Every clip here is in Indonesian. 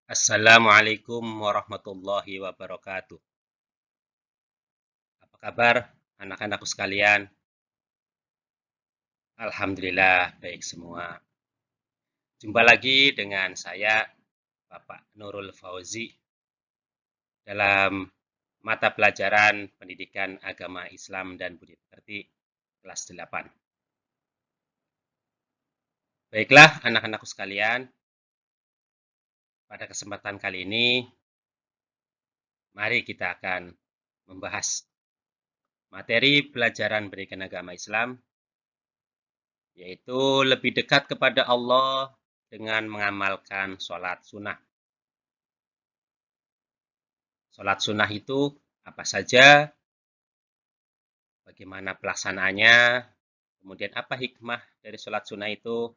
Assalamualaikum warahmatullahi wabarakatuh. Apa kabar anak-anakku sekalian? Alhamdulillah baik semua. Jumpa lagi dengan saya, Bapak Nurul Fauzi, dalam mata pelajaran Pendidikan Agama Islam dan Budi Pekerti kelas 8. Baiklah anak-anakku sekalian, pada kesempatan kali ini mari kita akan membahas materi pelajaran Pendidikan Agama Islam, yaitu lebih dekat kepada Allah dengan mengamalkan sholat sunnah. Sholat sunnah itu apa saja, bagaimana pelaksanaannya, kemudian apa hikmah dari sholat sunnah itu.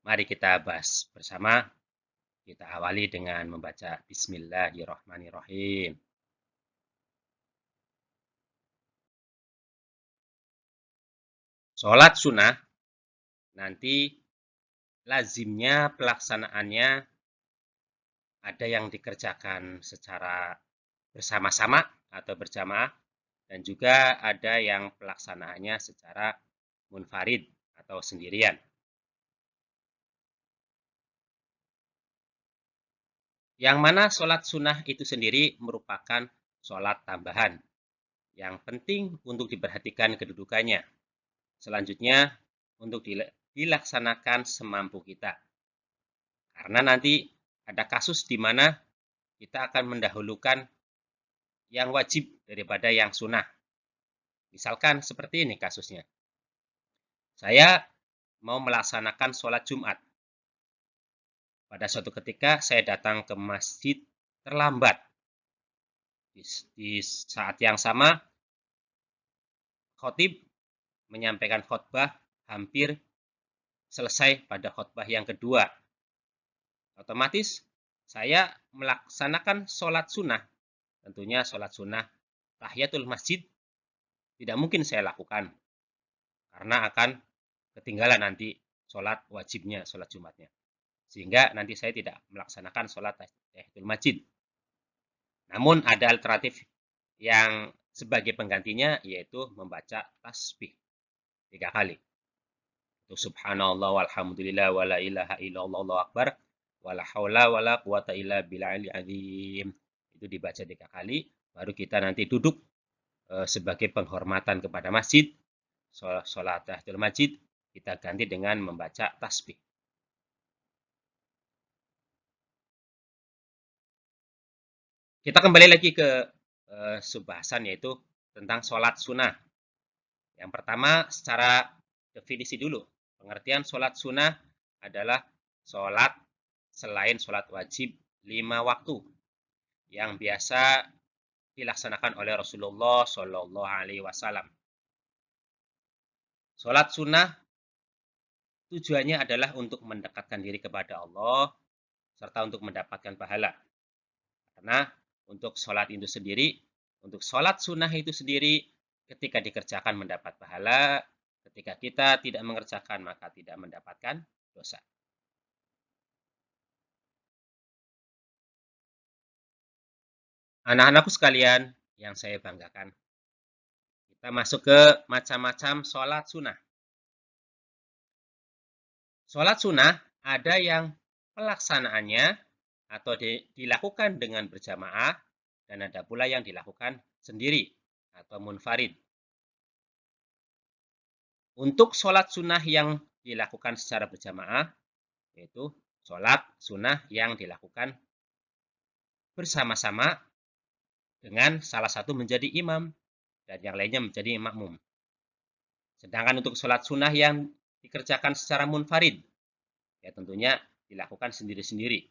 Mari kita bahas bersama. Kita awali dengan membaca Bismillahirrahmanirrahim. Sholat sunnah nanti lazimnya pelaksanaannya ada yang dikerjakan secara bersama-sama atau berjamaah, dan juga ada yang pelaksanaannya secara munfarid atau sendirian. Yang mana sholat sunnah itu sendiri merupakan sholat tambahan yang penting untuk diperhatikan kedudukannya. Selanjutnya, untuk dilaksanakan semampu kita. Karena nanti ada kasus di mana kita akan mendahulukan yang wajib daripada yang sunnah. Misalkan seperti ini kasusnya. Saya mau melaksanakan sholat Jumat. Pada suatu ketika saya datang ke masjid terlambat. Di saat yang sama, khotib menyampaikan khotbah hampir selesai pada khotbah yang kedua. Otomatis saya melaksanakan sholat sunnah. Tentunya sholat sunnah tahiyatul masjid tidak mungkin saya lakukan, karena akan ketinggalan nanti sholat wajibnya, sholat Jumatnya. Sehingga nanti saya tidak melaksanakan sholat tahiyatul masjid. Namun ada alternatif yang sebagai penggantinya, yaitu membaca tasbih 3 kali. Itu subhanallah walhamdulillah wala ilaha illallah Allahu akbar wala haula wala quwata illa billahil azim. Itu dibaca 3 kali, baru kita nanti duduk sebagai penghormatan kepada masjid. Sholat tahiyatul masjid kita ganti dengan membaca tasbih. Kita kembali lagi ke subbahasan, yaitu tentang sholat sunnah. Yang pertama, secara definisi dulu. Pengertian sholat sunnah adalah sholat selain sholat wajib 5 waktu yang biasa dilaksanakan oleh Rasulullah Shallallahu Alaihi Wasallam. Sholat sunnah tujuannya adalah untuk mendekatkan diri kepada Allah serta untuk mendapatkan pahala. Karena untuk sholat itu sendiri, untuk sholat sunnah itu sendiri, ketika dikerjakan mendapat pahala, ketika kita tidak mengerjakan maka tidak mendapatkan dosa. Anak-anakku sekalian yang saya banggakan, kita masuk ke macam-macam sholat sunnah. Sholat sunnah ada yang pelaksanaannya atau dilakukan dengan berjamaah, dan ada pula yang dilakukan sendiri atau munfarid. Untuk sholat sunnah yang dilakukan secara berjamaah, yaitu sholat sunnah yang dilakukan bersama-sama dengan salah satu menjadi imam dan yang lainnya menjadi makmum. Sedangkan untuk sholat sunnah yang dikerjakan secara munfarid, ya tentunya dilakukan sendiri-sendiri.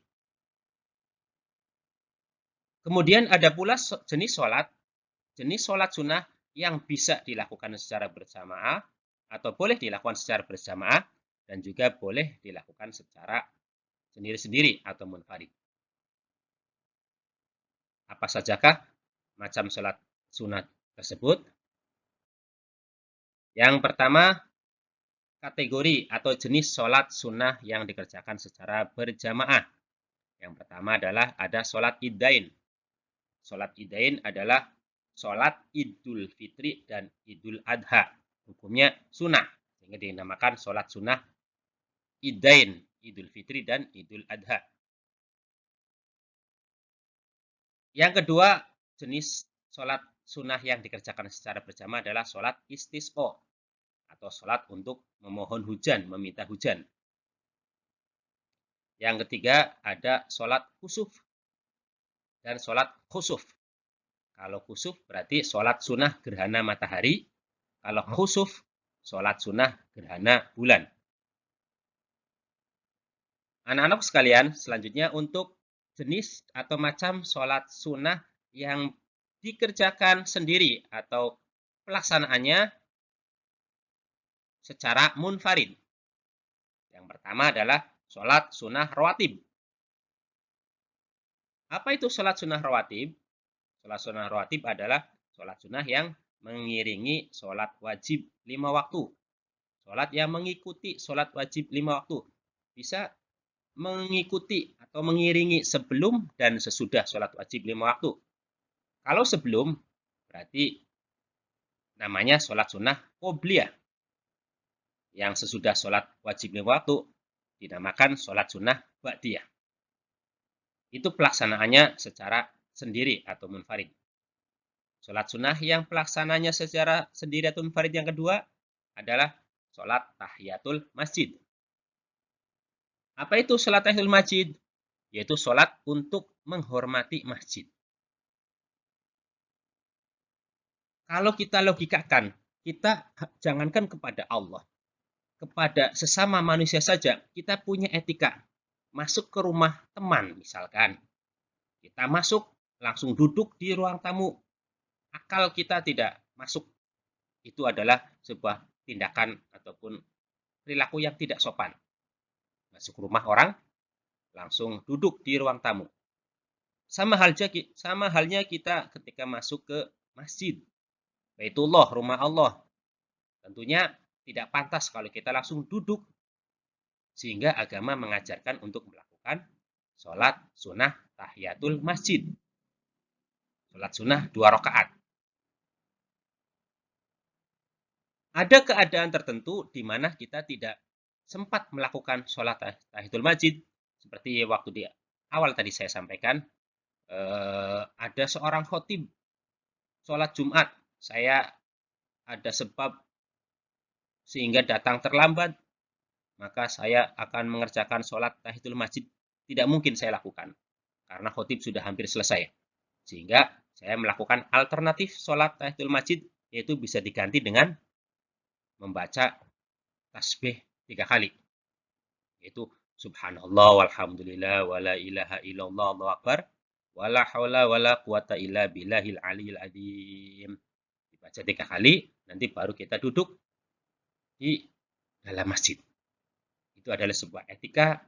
Kemudian ada pula jenis sholat sunnah yang bisa dilakukan secara berjamaah atau boleh dilakukan secara berjamaah dan juga boleh dilakukan secara sendiri-sendiri atau munfarid. Apa sajakah macam sholat sunnah tersebut? Yang pertama, kategori atau jenis sholat sunnah yang dikerjakan secara berjamaah. Yang pertama adalah ada sholat Idain. Sholat Idain adalah sholat Idul Fitri dan Idul Adha. Hukumnya sunnah, sehingga dinamakan sholat sunnah Idain, Idul Fitri dan Idul Adha. Yang kedua, jenis sholat sunnah yang dikerjakan secara berjamaah adalah sholat istisqa atau sholat untuk memohon hujan, meminta hujan. Yang ketiga ada sholat khusuf dan sholat khusuf. Kalau khusuf berarti sholat sunnah gerhana matahari. Kalau khusuf, sholat sunnah gerhana bulan. Anak-anak sekalian, selanjutnya untuk jenis atau macam sholat sunnah yang dikerjakan sendiri atau pelaksanaannya secara munfarid. Yang pertama adalah sholat sunnah rawatib. Apa itu sholat sunnah rawatib? Sholat sunnah rawatib adalah sholat sunnah yang mengiringi sholat wajib 5 waktu. Sholat yang mengikuti sholat wajib 5 waktu. Bisa mengikuti atau mengiringi sebelum dan sesudah sholat wajib 5 waktu. Kalau sebelum, berarti namanya sholat sunnah qobliyah. Yang sesudah sholat wajib 5 waktu, dinamakan sholat sunnah ba'diyah. Itu pelaksanaannya secara sendiri atau munfarid. Sholat sunnah yang pelaksananya secara sendiri atau munfarid yang kedua adalah sholat tahiyatul masjid. Apa itu sholat tahiyatul masjid? Yaitu sholat untuk menghormati masjid. Kalau kita logikakan, kita jangankan kepada Allah, kepada sesama manusia saja, kita punya etika. Masuk ke rumah teman misalkan, kita masuk langsung duduk di ruang tamu, akal kita tidak masuk, itu adalah sebuah tindakan ataupun perilaku yang tidak sopan. Masuk rumah orang, langsung duduk di ruang tamu. Sama halnya kita ketika masuk ke masjid, Baitullah, rumah Allah. Tentunya tidak pantas kalau kita langsung duduk, sehingga agama mengajarkan untuk melakukan sholat sunnah tahiyatul masjid. Sholat sunnah 2 rakaat. Ada keadaan tertentu di mana kita tidak sempat melakukan sholat tahiyatul masjid. Seperti waktu di awal tadi saya sampaikan, ada seorang khotib sholat Jumat. Saya ada sebab sehingga datang terlambat, maka saya akan mengerjakan sholat tahiyatul masjid. Tidak mungkin saya lakukan, karena khotib sudah hampir selesai. Sehingga saya melakukan alternatif sholat tahiyatul masjid, yaitu bisa diganti dengan membaca tasbih 3 kali. Yaitu subhanallah walhamdulillah wala ilaha illallah Allahu akbar wala haula wala quwata illa billahil aliyil azim. Dibaca 3 kali, nanti baru kita duduk di dalam masjid. Itu adalah sebuah etika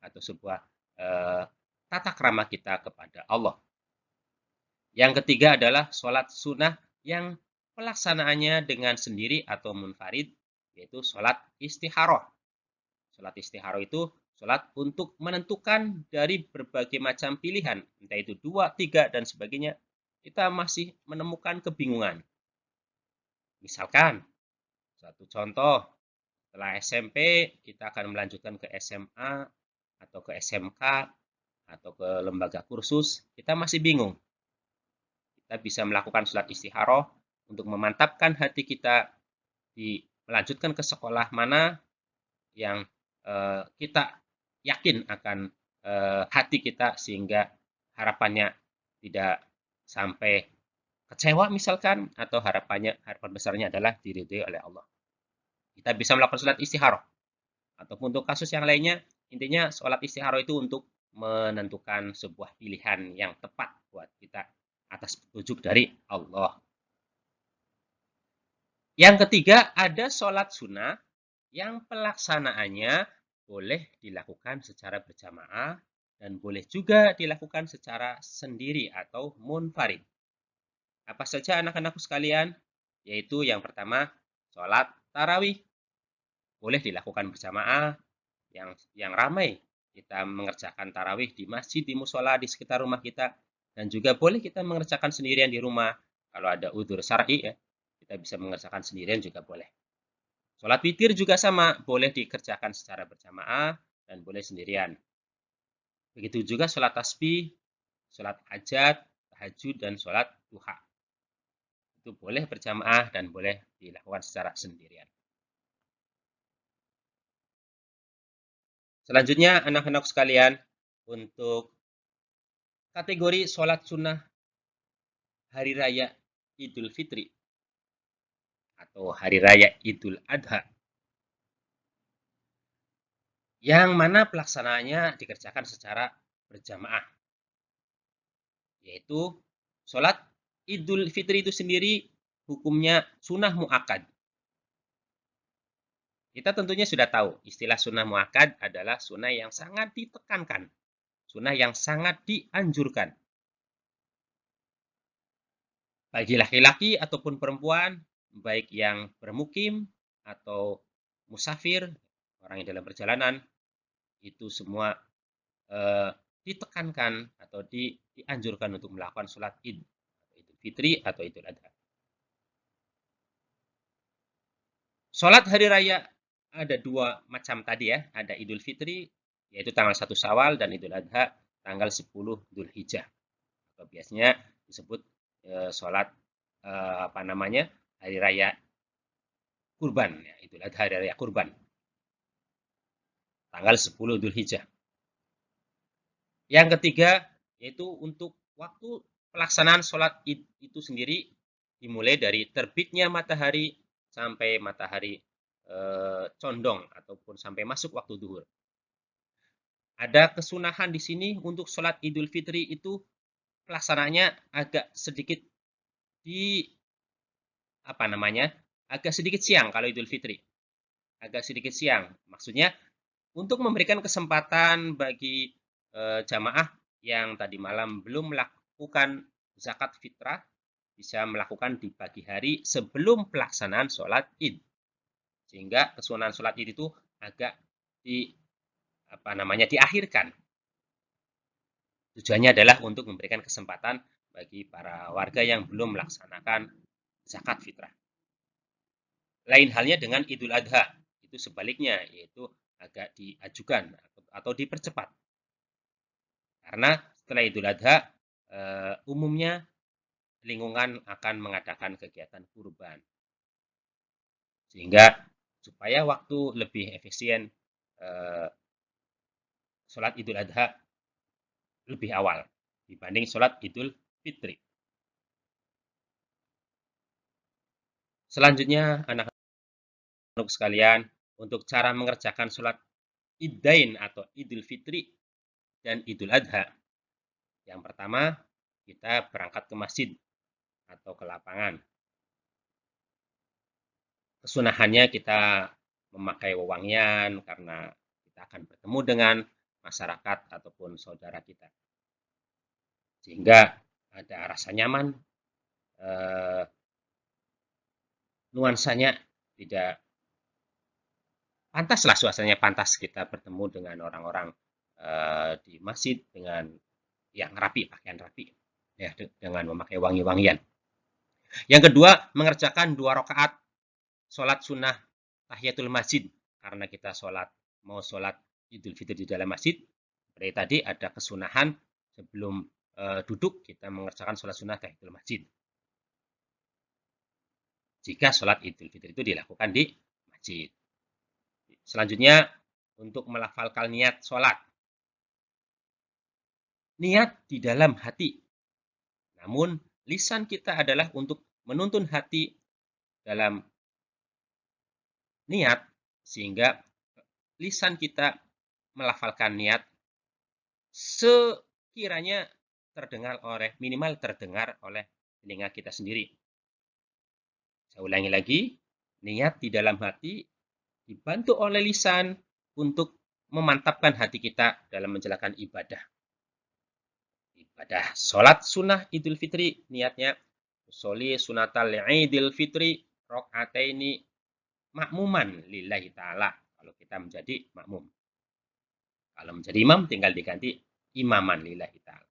atau sebuah tata krama kita kepada Allah. Yang ketiga adalah sholat sunnah yang pelaksanaannya dengan sendiri atau munfarid, yaitu sholat istikharah. Sholat istikharah itu sholat untuk menentukan dari berbagai macam pilihan, entah itu 2, 3, dan sebagainya. Kita masih menemukan kebingungan. Misalkan, satu contoh, setelah SMP, kita akan melanjutkan ke SMA, atau ke SMK, atau ke lembaga kursus, kita masih bingung. Kita bisa melakukan sholat istikharah untuk memantapkan hati kita melanjutkan ke sekolah mana yang kita yakin akan hati kita, sehingga harapannya tidak sampai kecewa misalkan, atau harapan besarnya adalah diridhoi oleh Allah. Kita bisa melakukan sholat istikharah. Ataupun untuk kasus yang lainnya, intinya sholat istikharah itu untuk menentukan sebuah pilihan yang tepat buat kita atas petunjuk dari Allah. Yang ketiga, ada sholat sunnah yang pelaksanaannya boleh dilakukan secara berjamaah dan boleh juga dilakukan secara sendiri atau munfarid. Apa saja anak-anakku sekalian? Yaitu yang pertama, sholat tarawih. Boleh dilakukan berjamaah yang ramai, kita mengerjakan tarawih di masjid, di musola, di sekitar rumah kita. Dan juga boleh kita mengerjakan sendirian di rumah. Kalau ada udzur syar'i ya, kita bisa mengerjakan sendirian juga boleh. Sholat witir juga sama, boleh dikerjakan secara berjamaah dan boleh sendirian. Begitu juga sholat tasbih, sholat hajat, tahajud, dan sholat duha. Itu boleh berjamaah dan boleh dilakukan secara sendirian. Selanjutnya, anak-anak sekalian, untuk kategori sholat sunnah hari raya Idul Fitri atau hari raya Idul Adha, yang mana pelaksanaannya dikerjakan secara berjamaah, yaitu sholat Idul Fitri itu sendiri hukumnya sunnah mu'akkad. Kita tentunya sudah tahu istilah sunnah mu'akkad adalah sunnah yang sangat ditekankan, sunnah yang sangat dianjurkan. Bagi laki-laki ataupun perempuan, baik yang bermukim atau musafir, orang yang dalam perjalanan, itu semua ditekankan atau dianjurkan untuk melakukan sholat id, Idul Fitri atau Idul Adha. Sholat hari raya ada dua macam tadi ya, ada Idul Fitri yaitu tanggal 1 Syawal dan Idul Adha tanggal 10 Dzulhijjah. Atau biasanya disebut sholat hari raya kurban ya, Idul Adha hari raya kurban tanggal 10 Dzulhijjah. Yang ketiga yaitu untuk waktu pelaksanaan sholat id itu sendiri dimulai dari terbitnya matahari sampai matahari condong ataupun sampai masuk waktu zuhur. Ada kesunahan di sini untuk sholat Idul Fitri itu pelaksananya agak sedikit agak sedikit siang kalau Idul Fitri. Agak sedikit siang. Maksudnya untuk memberikan kesempatan bagi jamaah yang tadi malam belum melakukan zakat fitrah bisa melakukan di pagi hari sebelum pelaksanaan sholat id. Sehingga kesunahan sholat id itu agak diakhirkan. Tujuannya adalah untuk memberikan kesempatan bagi para warga yang belum melaksanakan zakat fitrah. Lain halnya dengan Idul Adha, itu sebaliknya, yaitu agak diajukan atau dipercepat. Karena setelah Idul Adha, umumnya lingkungan akan mengadakan kegiatan kurban. Sehingga supaya waktu lebih efisien, sholat Idul Adha lebih awal dibanding sholat Idul Fitri. Selanjutnya, anak-anak sekalian, untuk cara mengerjakan sholat Iddain atau Idul Fitri dan Idul Adha. Yang pertama, kita berangkat ke masjid atau ke lapangan. Kesunahannya kita memakai wewangian karena kita akan bertemu dengan masyarakat ataupun saudara kita. Sehingga ada rasa nyaman, nuansanya tidak pantaslah, suasananya pantas kita bertemu dengan orang-orang di masjid dengan yang rapi, pakaian rapi, ya, dengan memakai wangi-wangian. Yang kedua, mengerjakan 2 rakaat sholat sunnah tahiyatul masjid. Karena kita mau sholat Idul Fitri di dalam masjid, seperti tadi ada kesunahan sebelum duduk kita mengerjakan sholat sunnah tahiyatul masjid. Jika sholat Idul Fitri itu dilakukan di masjid. Selanjutnya, untuk melafalkan niat sholat. Niat di dalam hati. Namun, lisan kita adalah untuk menuntun hati dalam niat, sehingga lisan kita melafalkan niat sekiranya minimal terdengar oleh telinga kita sendiri. Saya ulangi lagi, niat di dalam hati dibantu oleh lisan untuk memantapkan hati kita dalam menjalankan ibadah. Ibadah sholat sunnah Idul Fitri, niatnya sholli sunatal Idul Fitri rakaataini makmuman lillahi ta'ala, kalau kita menjadi makmum. Kalau menjadi imam tinggal diganti imaman lillahi ta'ala.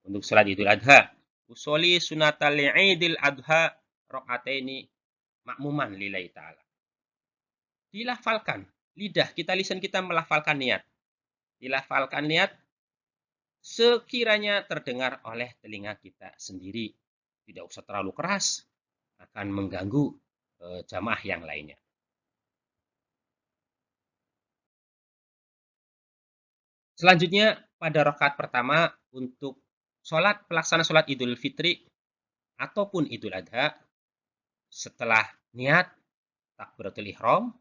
Untuk sholat Idul Adha, usolli sunatal Idul Adha rakaataini makmuman lillahi ta'ala. Dilafalkan, lidah kita, lisan kita melafalkan niat. Dilafalkan niat sekiranya terdengar oleh telinga kita sendiri. Tidak usah terlalu keras, akan mengganggu jamaah yang lainnya. Selanjutnya pada rakaat pertama untuk pelaksana sholat Idul Fitri ataupun Idul Adha, setelah niat takbiratul ihram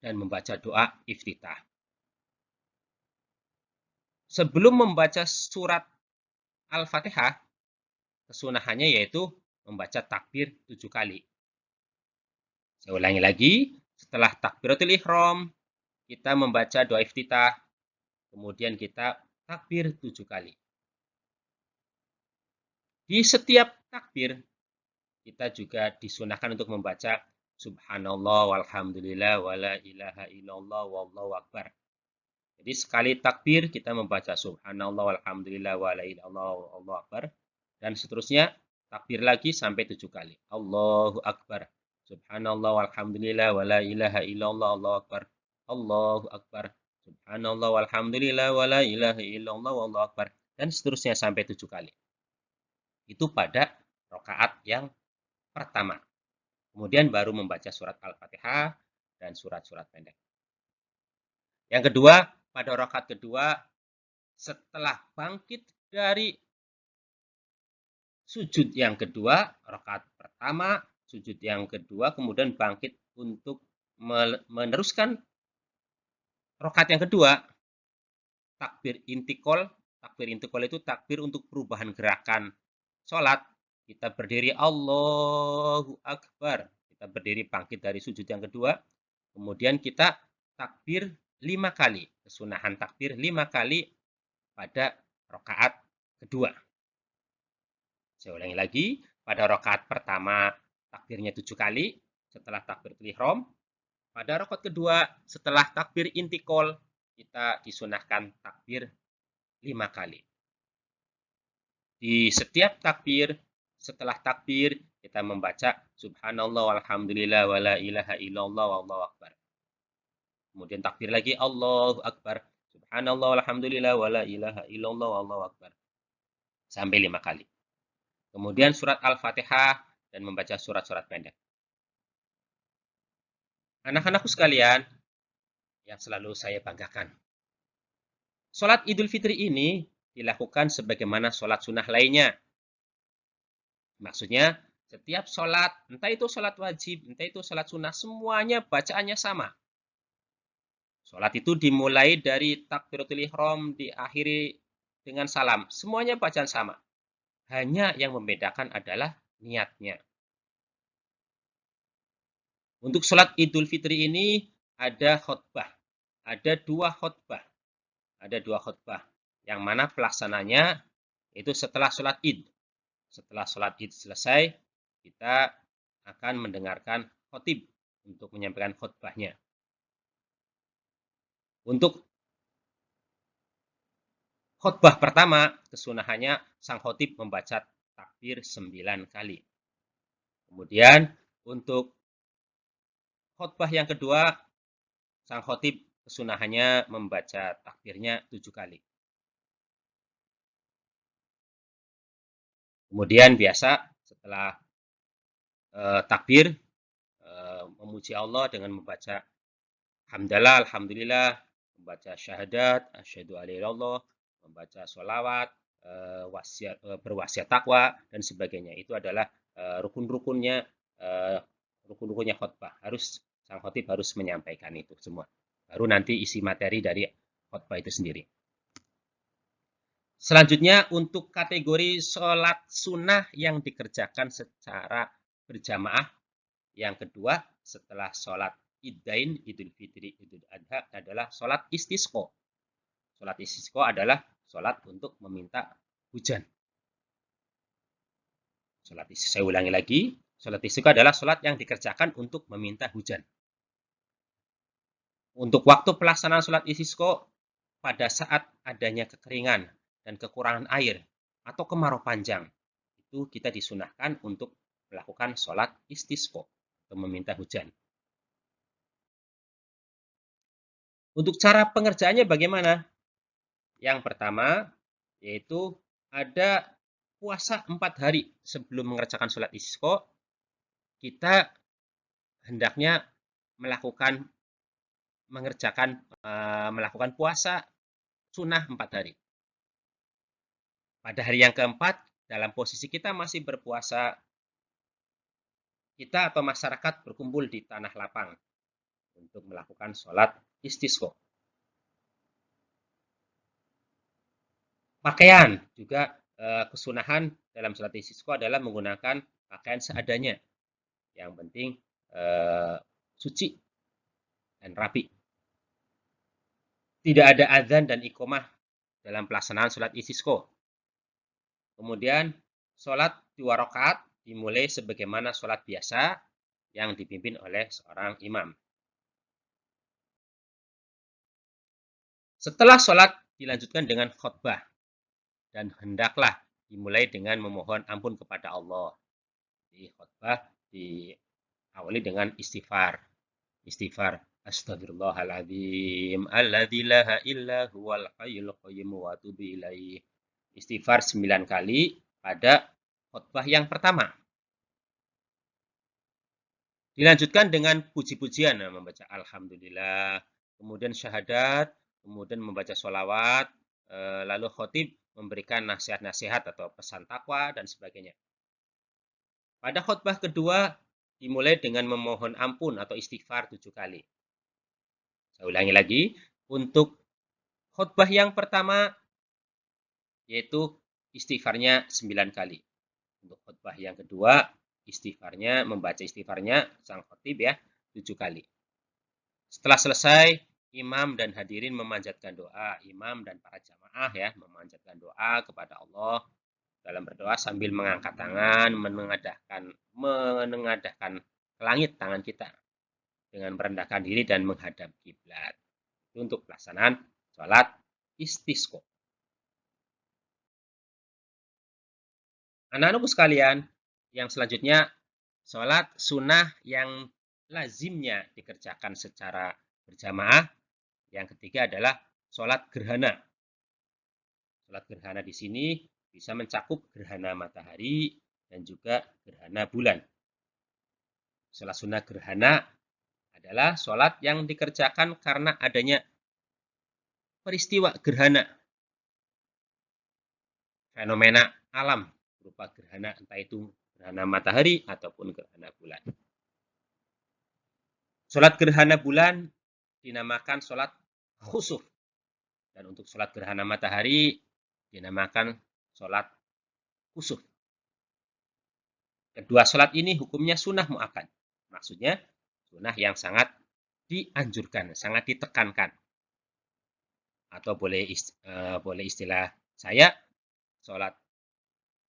dan membaca doa iftitah. Sebelum membaca surat Al-Fatihah, kesunahannya yaitu membaca takbir 7 kali. Saya ulangi lagi, setelah takbiratul ihram, kita membaca doa iftitah, kemudian kita takbir 7 kali. Di setiap takbir, kita juga disunahkan untuk membaca subhanallah walhamdulillah wala ilaha illallah wallahu akbar. Jadi sekali takbir kita membaca subhanallah walhamdulillah wala ilaha illallah wallahu akbar. Dan seterusnya takbir lagi sampai 7 kali. Allahu akbar. Subhanallah walhamdulillah wala ilaha illallah wallahu akbar. Allahu akbar. Subhanallah walhamdulillah wala ilaha illallah wallahu akbar. Dan seterusnya sampai 7 kali. Itu pada rakaat yang pertama. Kemudian baru membaca surat Al-Fatihah dan surat-surat pendek. Yang kedua, pada rakaat kedua, setelah bangkit dari sujud yang kedua, rakaat pertama, sujud yang kedua, kemudian bangkit untuk meneruskan rakaat yang kedua, takbir intikol. Takbir intikol itu takbir untuk perubahan gerakan sholat. Kita berdiri Allahu Akbar. Kita berdiri bangkit dari sujud yang kedua. Kemudian kita takbir 5 kali. Kesunahan takbir 5 kali pada rakaat kedua. Saya ulangi lagi. Pada rakaat pertama takbirnya 7 kali. Setelah takbiratul ihram. Pada rakaat kedua setelah takbir intikol kita disunahkan takbir 5 kali. Di setiap takbir, setelah takbir, kita membaca subhanallah walhamdulillah wala ilaha illallah wallahu akbar. Kemudian takbir lagi Allahu akbar. Subhanallah walhamdulillah wala ilaha illallah wallahu akbar. Sampai 5 kali. Kemudian surat Al-Fatihah dan membaca surat-surat pendek. Anak-anakku sekalian, yang selalu saya banggakan. Sholat Idul Fitri ini dilakukan sebagaimana sholat sunnah lainnya. Maksudnya, setiap sholat, entah itu sholat wajib, entah itu sholat sunnah, semuanya bacaannya sama. Sholat itu dimulai dari takbiratul ihram, diakhiri dengan salam. Semuanya bacaan sama. Hanya yang membedakan adalah niatnya. Untuk sholat Idul Fitri ini ada khutbah. Ada 2 khutbah. Ada 2 khutbah. Yang mana pelaksananya itu setelah sholat Id. Setelah sholat Id selesai, kita akan mendengarkan khotib untuk menyampaikan khutbahnya. Untuk khutbah pertama, kesunahannya sang khotib membaca takbir 9 kali. Kemudian untuk khutbah yang kedua, sang khotib kesunahannya membaca takbirnya 7 kali. Kemudian biasa setelah takbir, memuji Allah dengan membaca hamdalah, alhamdulillah, membaca syahadat, asyhadu alla ilaha illallah, membaca sholawat, berwasiat takwa, dan sebagainya. Itu adalah rukun-rukunnya khutbah. Sang khotib harus menyampaikan itu semua. Baru nanti isi materi dari khutbah itu sendiri. Selanjutnya untuk kategori sholat sunnah yang dikerjakan secara berjamaah. Yang kedua setelah sholat Idain, Idul Fitri, Idul Adha adalah sholat istisqa. Sholat istisqa adalah sholat untuk meminta hujan. Saya ulangi lagi, sholat istisqa adalah sholat yang dikerjakan untuk meminta hujan. Untuk waktu pelaksanaan sholat istisqa pada saat adanya kekeringan dan kekurangan air atau kemarau panjang, itu kita disunahkan untuk melakukan sholat istisqa atau meminta hujan. Untuk cara pengerjaannya bagaimana? Yang pertama, yaitu ada puasa 4 hari sebelum mengerjakan sholat istisqa, kita hendaknya melakukan puasa sunnah 4 hari. Pada hari yang keempat, dalam posisi kita masih berpuasa, kita atau masyarakat berkumpul di tanah lapang untuk melakukan sholat istisqa. Pakaian juga kesunahan dalam sholat istisqa adalah menggunakan pakaian seadanya. Yang penting suci dan rapi. Tidak ada adzan dan iqamah dalam pelaksanaan sholat istisqa. Kemudian sholat 2 rakaat dimulai sebagaimana sholat biasa yang dipimpin oleh seorang imam. Setelah sholat dilanjutkan dengan khutbah dan hendaklah dimulai dengan memohon ampun kepada Allah. Di khutbah diawali dengan istighfar. Istighfar. Astagfirullahaladzim. Alladzi la illa huwal hayyul qayyum wa atubu ilaih. Istighfar 9 kali pada khutbah yang pertama. Dilanjutkan dengan puji-pujian, membaca Alhamdulillah, kemudian syahadat, kemudian membaca sholawat, lalu khotib memberikan nasihat-nasihat atau pesan takwa dan sebagainya. Pada khutbah kedua dimulai dengan memohon ampun atau istighfar 7 kali. Saya ulangi lagi, untuk khutbah yang pertama yaitu istighfarnya 9 kali. Untuk khutbah yang kedua, membaca istighfarnya sang khotib 7 kali. Setelah selesai, imam dan hadirin memanjatkan doa. Imam dan para jamaah memanjatkan doa kepada Allah dalam berdoa sambil mengangkat tangan, menengadahkan ke langit tangan kita dengan merendahkan diri dan menghadap kiblat. Itu untuk pelaksanaan sholat istisqa. Anak-anakku sekalian, yang selanjutnya sholat sunnah yang lazimnya dikerjakan secara berjamaah. Yang ketiga adalah sholat gerhana. Sholat gerhana di sini bisa mencakup gerhana matahari dan juga gerhana bulan. Sholat sunnah gerhana adalah sholat yang dikerjakan karena adanya peristiwa gerhana. Fenomena alam berupa gerhana, entah itu gerhana matahari ataupun gerhana bulan. Sholat gerhana bulan dinamakan sholat khusuf. Dan untuk sholat gerhana matahari dinamakan sholat kusuf. Kedua sholat ini hukumnya sunnah mu'akkad. Maksudnya sunnah yang sangat dianjurkan, sangat ditekankan. Atau boleh istilah saya, sholat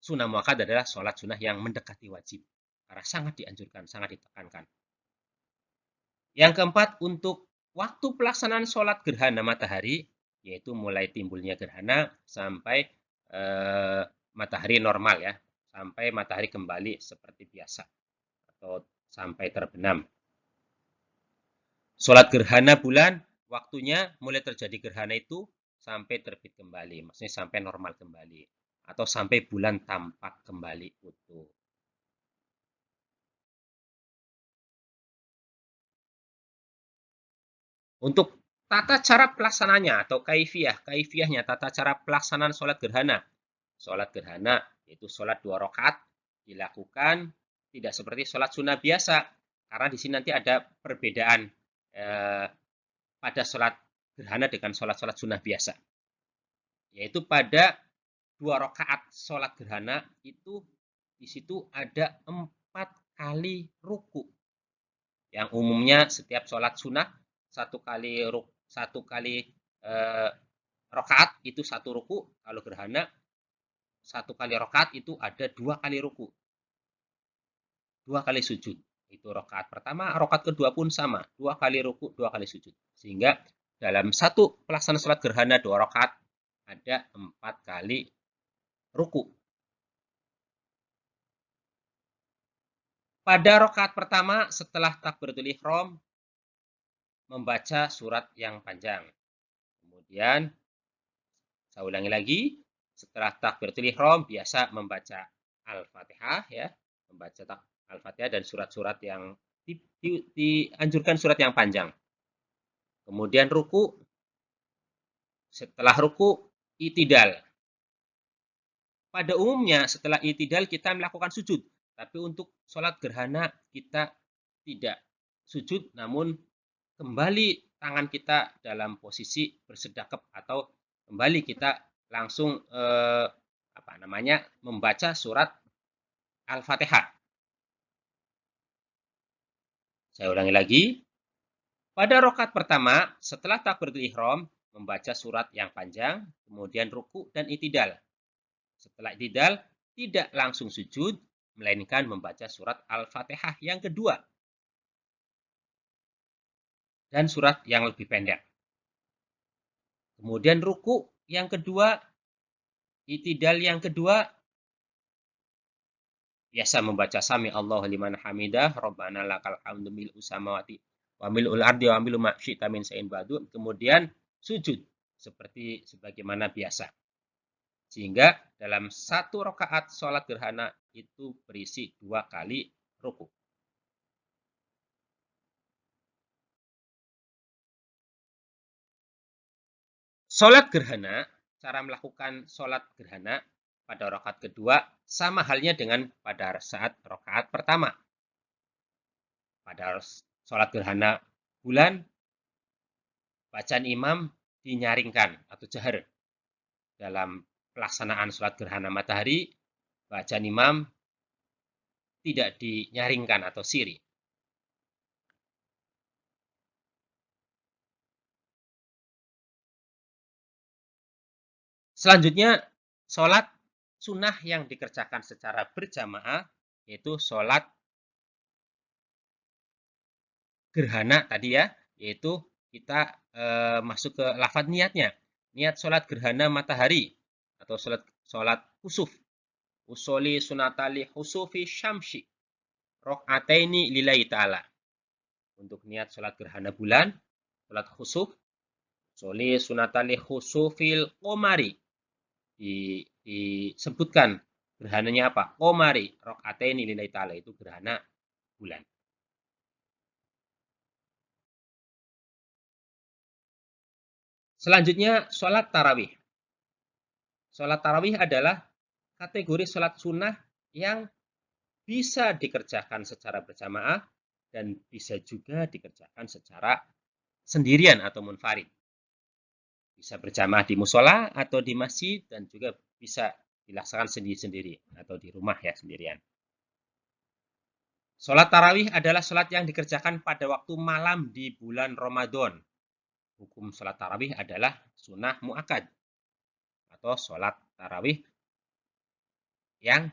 sunnah mu'akkad adalah sholat sunnah yang mendekati wajib. Karena sangat dianjurkan, sangat ditekankan. Yang keempat, untuk waktu pelaksanaan sholat gerhana matahari, yaitu mulai timbulnya gerhana sampai matahari normal sampai matahari kembali seperti biasa atau sampai terbenam. Sholat gerhana bulan, waktunya mulai terjadi gerhana itu sampai terbit kembali, maksudnya sampai normal kembali atau sampai bulan tampak kembali utuh. Untuk tata cara pelaksananya atau kaifiyahnya, tata cara pelaksanaan sholat gerhana. Sholat gerhana yaitu sholat 2 rakaat dilakukan tidak seperti sholat sunnah biasa. Karena di sini nanti ada perbedaan pada sholat gerhana dengan sholat-sholat sunnah biasa. Yaitu pada 2 rakaat sholat gerhana itu di situ ada 4 kali ruku. Yang umumnya setiap sholat sunnah satu kali rakaat itu 1 ruku. Kalau gerhana 1 kali rakaat itu ada 2 kali ruku, 2 kali sujud. Itu rakaat pertama, rakaat kedua pun sama, 2 kali ruku, 2 kali sujud. Sehingga dalam satu pelaksanaan sholat gerhana 2 rakaat ada 4 kali ruku. Pada rakaat pertama setelah takbiratul ihram membaca surat yang panjang. Kemudian saya ulangi lagi, setelah takbiratul ihram biasa membaca Al-Fatihah ya, membaca Al-Fatihah dan surat-surat yang dianjurkan surat yang panjang. Kemudian ruku, setelah ruku i'tidal. Pada umumnya setelah i'tidal kita melakukan sujud, tapi untuk sholat gerhana kita tidak sujud, namun kembali tangan kita dalam posisi bersedekap atau kembali kita langsung membaca surat Al-Fatihah. Saya ulangi lagi. Pada rakaat pertama setelah takbiratul ihram membaca surat yang panjang, kemudian ruku dan i'tidal. Setelah i'tidal tidak langsung sujud, melainkan membaca surat Al-Fatihah yang kedua dan surat yang lebih pendek. Kemudian ruku yang kedua, i'tidal yang kedua, biasa membaca sami Allahu liman hamidah, Rabbana lakal hamdu mil'u samawati wa mil'ul ardi wa mil'u ma syi'ta min syai'in ba'du. Kemudian sujud seperti sebagaimana biasa. Sehingga dalam satu rakaat sholat gerhana itu berisi 2 kali ruku. Sholat gerhana, cara melakukan sholat gerhana pada rakaat kedua sama halnya dengan pada saat rakaat pertama. Pada sholat gerhana bulan, bacaan imam dinyaringkan atau jahar. Dalam pelaksanaan sholat gerhana matahari, bacaan imam tidak dinyaringkan atau siri. Selanjutnya, sholat sunnah yang dikerjakan secara berjamaah, yaitu sholat gerhana tadi ya, yaitu kita masuk ke lafaz niatnya. Niat sholat gerhana matahari atau sholat khusuf. Usoli sunatali khusufi syamsi. Rok'ataini lillahi ta'ala. Untuk niat sholat gerhana bulan, sholat khusuf. Usoli sunatali khusufil qomari. Disebutkan gerhananya apa? Qomari. Rok'ataini lillahi ta'ala. Itu gerhana bulan. Selanjutnya, sholat tarawih. Sholat tarawih adalah kategori sholat sunnah yang bisa dikerjakan secara berjamaah dan bisa juga dikerjakan secara sendirian atau munfarid. Bisa berjamaah di musola atau di masjid dan juga bisa dilaksanakan sendiri-sendiri atau di rumah ya sendirian. Sholat tarawih adalah sholat yang dikerjakan pada waktu malam di bulan Ramadan. Hukum sholat tarawih adalah sunnah mu'akad atau sholat tarawih yang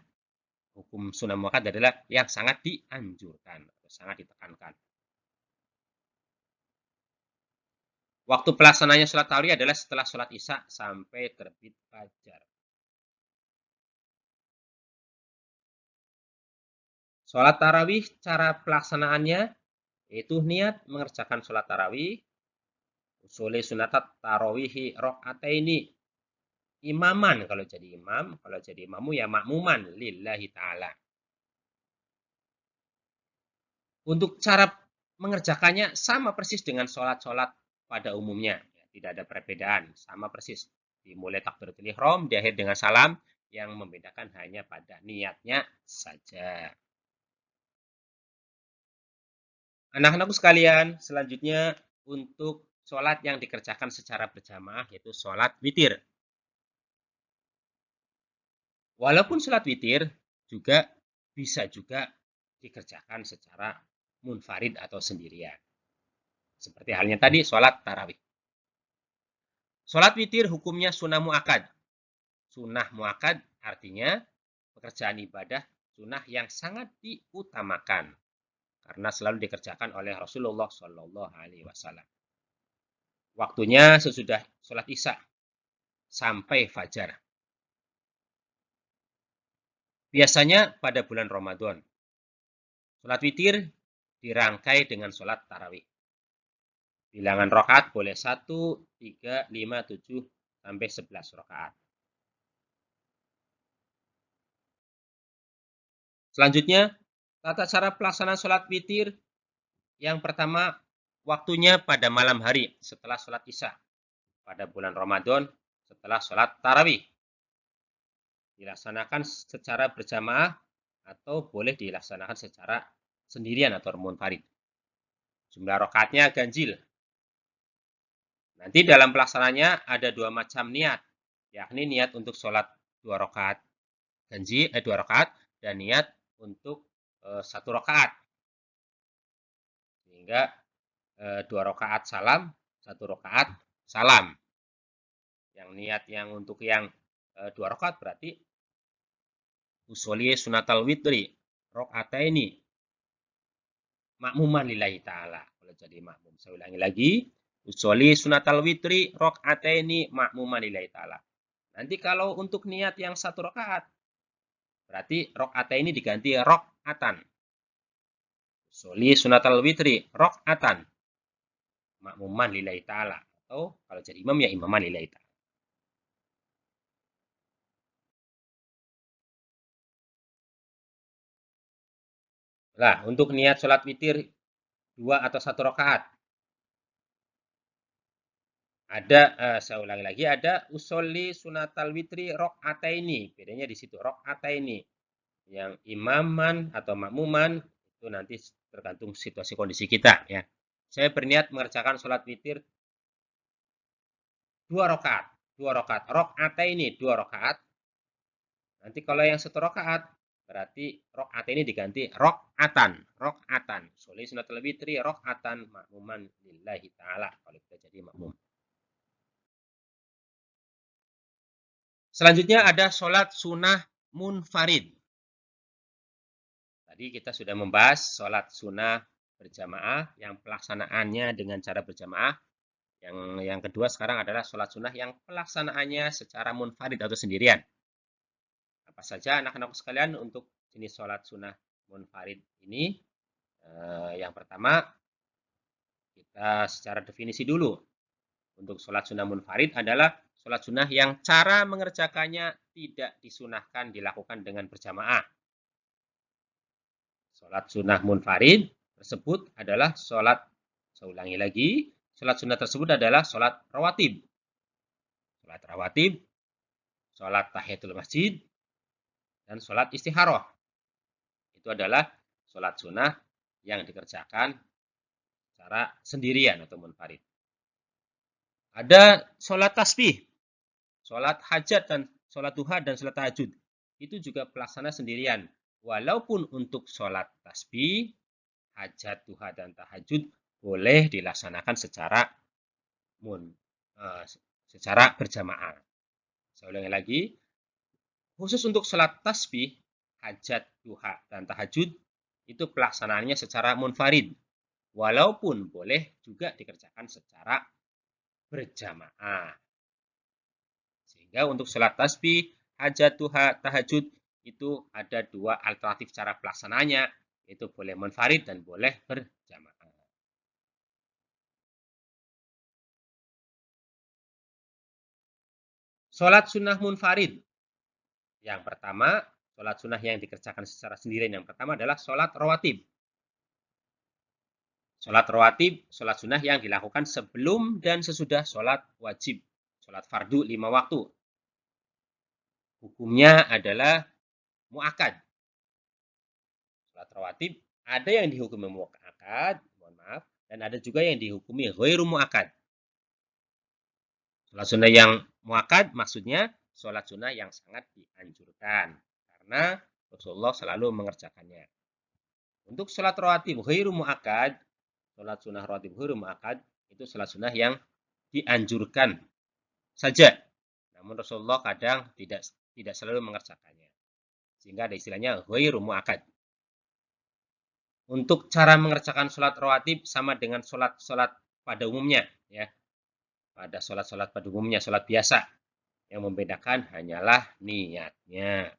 hukum sunnah mu'akad adalah yang sangat dianjurkan atau sangat ditekankan. Waktu pelaksananya sholat tarawih adalah setelah sholat isya sampai terbit fajar. Sholat tarawih cara pelaksanaannya yaitu niat mengerjakan sholat tarawih. Usuli sunatat tarawihi rok'ataini. Imaman kalau jadi imam, kalau jadi imamu ya makmuman lillahi ta'ala. Untuk cara mengerjakannya sama persis dengan sholat-sholat pada umumnya. Tidak ada perbedaan, sama persis. Dimulai takbiratul ihram, di akhir dengan salam, yang membedakan hanya pada niatnya saja. Anak-anakku sekalian, selanjutnya untuk sholat yang dikerjakan secara berjamaah yaitu sholat witir. Walaupun sholat witir juga bisa juga dikerjakan secara munfarid atau sendirian. Seperti halnya tadi sholat tarawih. Sholat witir hukumnya sunnah mu'akad. Sunnah mu'akad artinya pekerjaan ibadah sunnah yang sangat diutamakan. karena selalu dikerjakan oleh Rasulullah Shallallahu Alaihi Wasallam. Waktunya sesudah sholat Isya sampai fajar. Biasanya pada bulan Ramadan, sholat witir dirangkai dengan sholat tarawih. Bilangan rakaat boleh 1, 3, 5, 7, sampai 11 rakaat. Selanjutnya, tata cara pelaksanaan sholat witir. Yang pertama, waktunya pada malam hari setelah sholat Isya. Pada bulan Ramadan setelah sholat tarawih. Dilaksanakan secara berjamaah atau boleh dilaksanakan secara sendirian atau munfarid. Jumlah rakaatnya ganjil. Nanti dalam pelaksananya ada 2 macam niat, yakni niat untuk sholat 2 rakaat ganjil, 2 rakaat, dan niat untuk 1 rakaat. Sehingga 2 rakaat salam, 1 rakaat salam. Yang niat yang untuk yang 2 rakaat berarti usolli sunatal witri rakaataini makmuman lillahi ta'ala. Kalau jadi makmum, saya ulangi lagi. Usolli sunatal witri rakaataini makmuman lillahi ta'ala. Nanti kalau untuk niat yang 1 rakaat, berarti rakaataini diganti rakaatan. Usolli sunatal witri rakaatan makmuman lillahi ta'ala. Atau kalau jadi imam ya imaman lillahi ta'ala. Nah, untuk niat sholat witir 2 atau 1 rakaat. Ada, saya ulangi lagi, ada usolli sunatal witri rakaataini. Bedanya di situ, rakaataini. Yang imaman atau makmuman itu nanti tergantung situasi kondisi kita ya. Saya berniat mengerjakan sholat witir 2 rakaat. 2 rakaat. Rakaataini 2 rakaat. Nanti kalau yang 1 rakaat berarti rakaat ini diganti rakaatan, rakaatan. Sholli sunatal witri rakaatan makmuman lillahi ta'ala kalau kita jadi makmum. Selanjutnya ada sholat sunnah munfarid. Tadi kita sudah membahas sholat sunnah berjamaah yang pelaksanaannya dengan cara berjamaah. Yang kedua sekarang adalah sholat sunnah yang pelaksanaannya secara munfarid atau sendirian. Apa saja anak-anak sekalian untuk jenis sholat sunnah munfarid ini? Yang pertama, kita secara definisi dulu. Untuk sholat sunnah munfarid adalah sholat sunnah yang cara mengerjakannya tidak disunahkan dilakukan dengan berjamaah. Sholat sunnah munfarid tersebut adalah sholat, saya ulangi lagi, sholat sunnah tersebut adalah sholat rawatib. Sholat rawatib, sholat tahiyatul masjid, dan sholat istikharah. Itu adalah sholat sunnah yang dikerjakan secara sendirian atau munfarid. Ada sholat tasbih, sholat hajat dan sholat duha dan sholat tahajud. Itu juga pelaksana sendirian. Walaupun untuk sholat tasbih, hajat, duha, dan tahajud boleh dilaksanakan secara berjamaah. Saya ulangi lagi. Khusus untuk sholat tasbih, hajat, duha, dan tahajud itu pelaksanaannya secara munfarid. Walaupun boleh juga dikerjakan secara berjamaah. Sehingga untuk sholat tasbih, hajat, duha, tahajud itu ada 2 alternatif cara pelaksanaannya, yaitu boleh munfarid dan boleh berjamaah. Sholat sunnah munfarid. Yang pertama, sholat sunnah yang dikerjakan secara sendirian yang pertama adalah sholat rawatib. Sholat rawatib, sholat sunnah yang dilakukan sebelum dan sesudah sholat wajib. Sholat fardu 5 waktu. Hukumnya adalah mu'akad. Sholat rawatib ada yang dihukumi mu'akad, mohon maaf, dan ada juga yang dihukumi ghairu mu'akad. Sholat sunnah yang mu'akad maksudnya sholat sunnah yang sangat dianjurkan. Karena Rasulullah selalu mengerjakannya. Untuk sholat rawatib ghairu mu'akad, sholat sunnah rawatib ghairu mu'akad, itu sholat sunnah yang dianjurkan saja. Namun Rasulullah kadang tidak selalu mengerjakannya. Sehingga ada istilahnya ghairu mu'akad. Untuk cara mengerjakan sholat rawatib sama dengan sholat pada umumnya, ya. Pada sholat pada umumnya, sholat biasa. Yang membedakan hanyalah niatnya.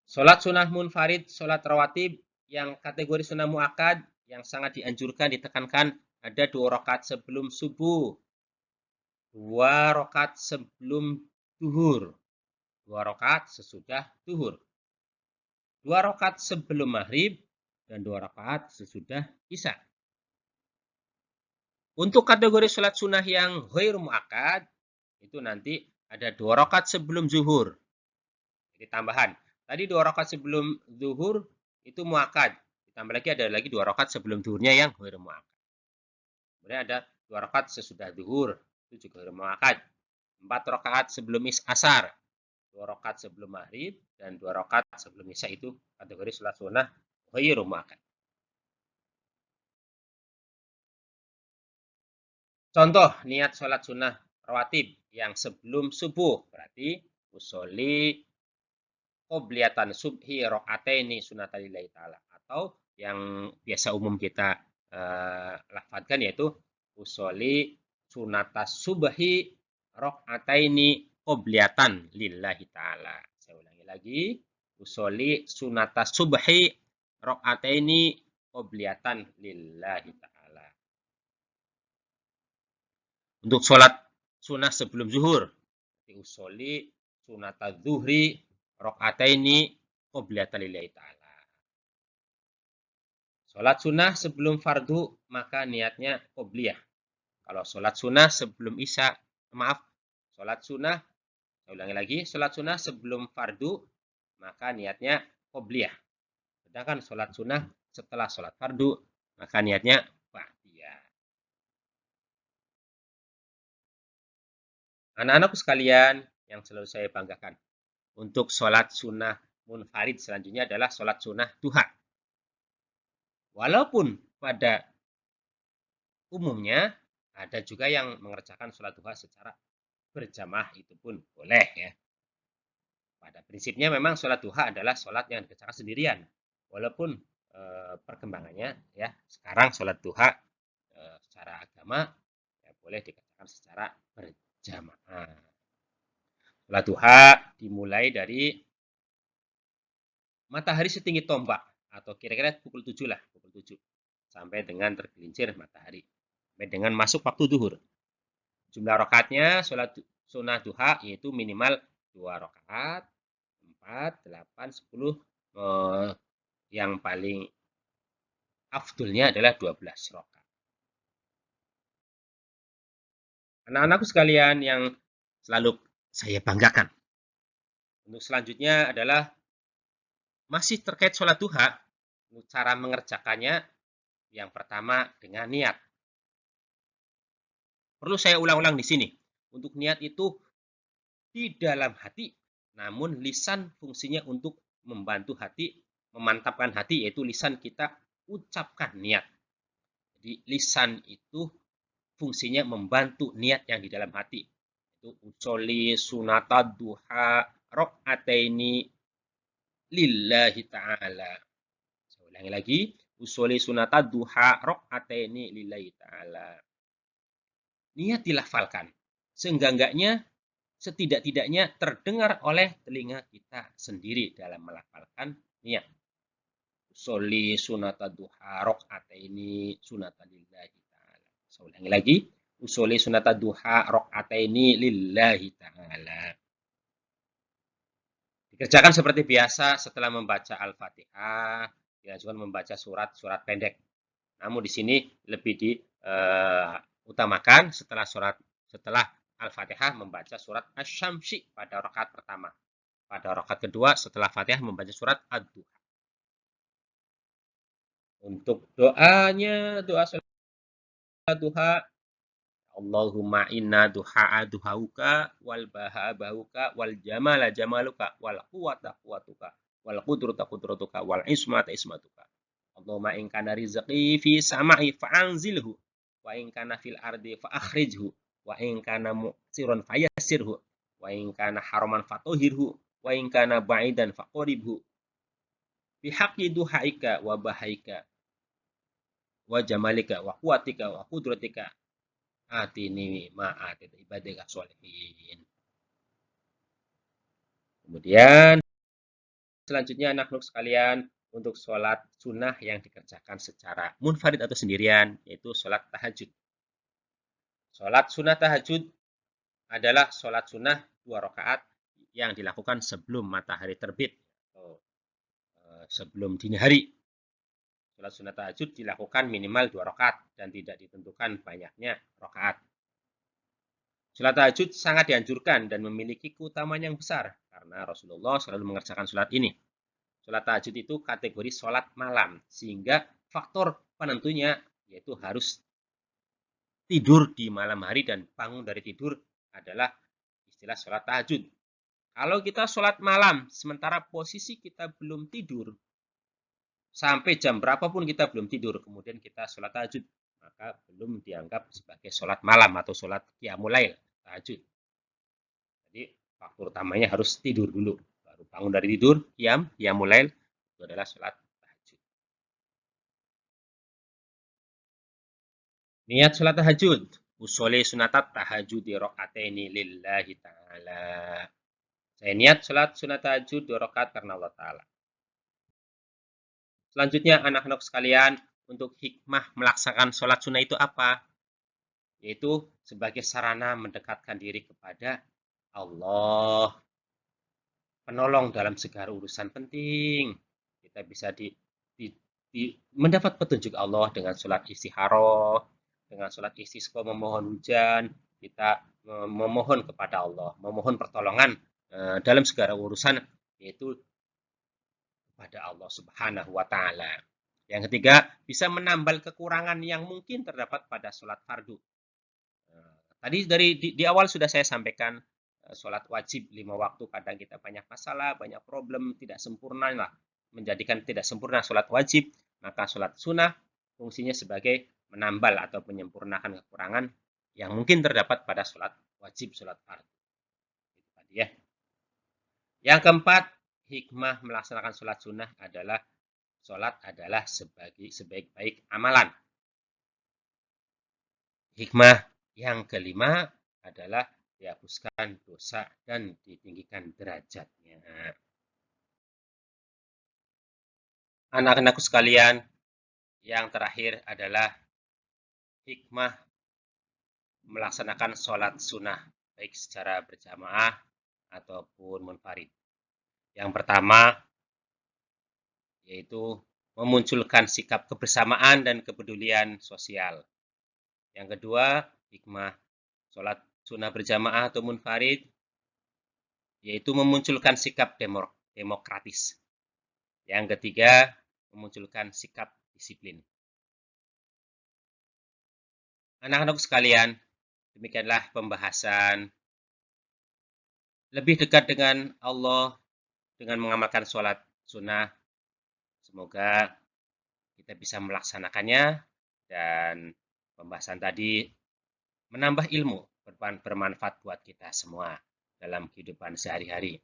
Sholat sunnah munfarid, sholat rawatib yang kategori sunnah muakkad yang sangat dianjurkan, ditekankan ada 2 rakaat sebelum subuh, 2 rakaat sebelum zuhur, 2 rakaat sesudah zuhur, 2 rakaat sebelum maghrib, dan 2 rakaat sesudah isya. Untuk kategori sholat sunnah yang ghairu muakkad, itu nanti ada 2 rakaat sebelum zuhur. Jadi tambahan. Tadi 2 rakaat sebelum zuhur itu muakkad. Ditambah lagi ada lagi 2 rakaat sebelum zuhurnya yang ghairu muakkad. Kemudian ada 2 rakaat sesudah zuhur, itu juga ghairu muakkad. 4 rakaat sebelum asar, 2 rakaat sebelum maghrib, dan 2 rakaat sebelum isya itu kategori sholat sunnah ghairu muakkad. Contoh niat sholat sunnah rawatib yang sebelum subuh, berarti usolli qobliyatan subhi rakaataini sunatalillahi ta'ala, atau yang biasa umum kita lafadzkan yaitu usolli sunatas subhi rakaataini qobliyatan lillahi ta'ala. Saya ulangi lagi, usolli sunatas subhi rakaataini qobliyatan lillahi ta'ala. Untuk sholat sunnah sebelum zuhur, usolli sunata zuhri rakaataini qobliyatan lillahi ta'ala. Sholat sunnah sebelum fardu, maka niatnya qobliyah. Kalau sholat sunnah sebelum isya, sholat sunnah, saya ulangi lagi, sholat sunnah sebelum fardu, maka niatnya qobliyah. Sedangkan sholat sunnah setelah sholat fardu, maka niatnya ba'diyah. Anak-anakku sekalian yang selalu saya banggakan, untuk sholat sunnah munfarid selanjutnya adalah sholat sunnah duha. Walaupun pada umumnya ada juga yang mengerjakan sholat duha secara berjamaah, itu pun boleh, ya. Pada prinsipnya memang sholat duha adalah sholat yang dikerjakan sendirian. Walaupun perkembangannya, ya, sekarang sholat duha secara agama ya, boleh dikerjakan secara berjamaah. Sholat duha dimulai dari matahari setinggi tombak, atau kira-kira pukul 7 lah, pukul 7. Sampai dengan tergelincir matahari. Sampai dengan masuk waktu duhur. Jumlah rakaatnya sholat sunnah duha yaitu minimal 2 rakaat, 4, 8, 10. Yang paling afdulnya adalah 12 rakaat. Anak-anakku sekalian yang selalu saya banggakan. Untuk selanjutnya adalah masih terkait sholat duha, cara mengerjakannya yang pertama dengan niat. Perlu saya ulang-ulang di sini. Untuk niat itu di dalam hati, namun lisan fungsinya untuk membantu hati, memantapkan hati, yaitu lisan kita ucapkan niat. Jadi lisan itu fungsinya membantu niat yang di dalam hati. Itu usolli sunata duha rakaataini lillahi ta'ala. Saya ulangi lagi, usolli sunata duha rakaataini lillahi ta'ala. Niat dilafalkan, seenggak-enggaknya, setidak-tidaknya terdengar oleh telinga kita sendiri dalam melafalkan niat. Usolli sunata duha rakaataini sunata lillahi ta'ala. Saya ulangi lagi, usolli sunata duha rakaataini lillahi ta'ala. Dikerjakan seperti biasa setelah membaca Al-Fatihah, dianjurkan membaca surat-surat pendek. Namun di sini lebih diutamakan setelah Al-Fatihah membaca surat Asy-Syamsi pada rakaat pertama. Pada rakaat kedua setelah Fatihah membaca surat Ad-Duha. Untuk doanya, doa sholat duha, Allahumma inna duha'a duhauka wal baha'a bahuka wal jamala jamaluka wal quwata quwatuka wal qudrata qudratuka wal ismata ismatuka. Allahumma in kana rizqi fi sama'i fa'anzilhu wa in kana fil ardi fa'akhrijhu wa in kana mu'siran fayassirhu wa in kana haraman fatuhirhu wa in kana ba'idan faqribhu bihaqqi duhaika wa bahaika wa jamalika wa quwwatika wa qudratika atini ma atita ibadika sholihin. Kemudian selanjutnya anak-anak sekalian, untuk sholat sunnah yang dikerjakan secara munfarid atau sendirian, yaitu sholat tahajud. Sholat sunnah tahajud adalah sholat sunnah 2 rakaat yang dilakukan sebelum matahari terbit atau sebelum dini hari. Sholat sunnah tahajud dilakukan minimal 2 rakaat dan tidak ditentukan banyaknya rakaat. Sholat tahajud sangat dianjurkan dan memiliki keutamaan yang besar karena Rasulullah selalu mengerjakan sholat ini. Sholat tahajud itu kategori sholat malam, sehingga faktor penentunya yaitu harus tidur di malam hari dan bangun dari tidur adalah istilah sholat tahajud. Kalau kita sholat malam, sementara posisi kita belum tidur, sampai jam berapapun kita belum tidur, kemudian kita sholat tahajud, maka belum dianggap sebagai sholat malam atau sholat qiyamul lail, tahajud. Jadi faktor utamanya harus tidur dulu. Baru bangun dari tidur, qiyamul lail, itu adalah sholat tahajud. Niat sholat tahajud. Usolli sunatat tahajudi rakaataini lillahi ta'ala. Saya niat sholat sunat tahajud 2 rakaat karena Allah Ta'ala. Selanjutnya anak-anak sekalian, untuk hikmah melaksanakan sholat sunnah itu apa? Yaitu sebagai sarana mendekatkan diri kepada Allah. Penolong dalam segala urusan penting. Kita bisa mendapat petunjuk Allah dengan sholat istikharah, dengan sholat istisqa memohon hujan, kita memohon kepada Allah, memohon pertolongan dalam segala urusan, yaitu kepada Allah Subhanahu wa Ta'ala. Yang ketiga, bisa menambal kekurangan yang mungkin terdapat pada sholat fardu. Tadi di awal sudah saya sampaikan, sholat wajib 5 waktu kadang kita banyak masalah, banyak problem, tidak sempurna lah, menjadikan tidak sempurna sholat wajib. Maka sholat sunnah fungsinya sebagai menambal atau menyempurnakan kekurangan yang mungkin terdapat pada sholat wajib, sholat fardu. Itu tadi ya. Yang keempat, hikmah melaksanakan sholat sunnah adalah sholat adalah sebaik-baik amalan. Hikmah yang kelima adalah dihapuskan dosa dan ditinggikan derajatnya. Anak-anakku sekalian, yang terakhir adalah hikmah melaksanakan sholat sunnah, baik secara berjamaah ataupun munfarid. Yang pertama, yaitu memunculkan sikap kebersamaan dan kepedulian sosial. Yang kedua, hikmah sholat sunnah berjamaah atau munfarid, yaitu memunculkan sikap demokratis. Yang ketiga, memunculkan sikap disiplin. Anak-anak sekalian, demikianlah pembahasan lebih dekat dengan Allah dengan mengamalkan sholat sunnah. Semoga kita bisa melaksanakannya dan pembahasan tadi menambah ilmu, bermanfaat buat kita semua dalam kehidupan sehari-hari.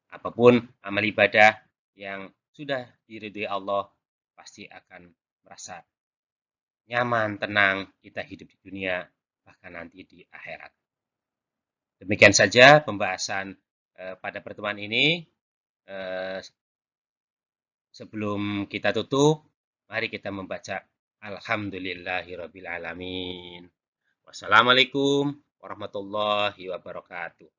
Apapun amal ibadah yang sudah diridhoi Allah, pasti akan merasa nyaman, tenang kita hidup di dunia, bahkan nanti di akhirat. Demikian saja pembahasan pada pertemuan ini. Sebelum kita tutup, mari kita membaca Alhamdulillahirrabbilalamin. Wassalamualaikum warahmatullahi wabarakatuh.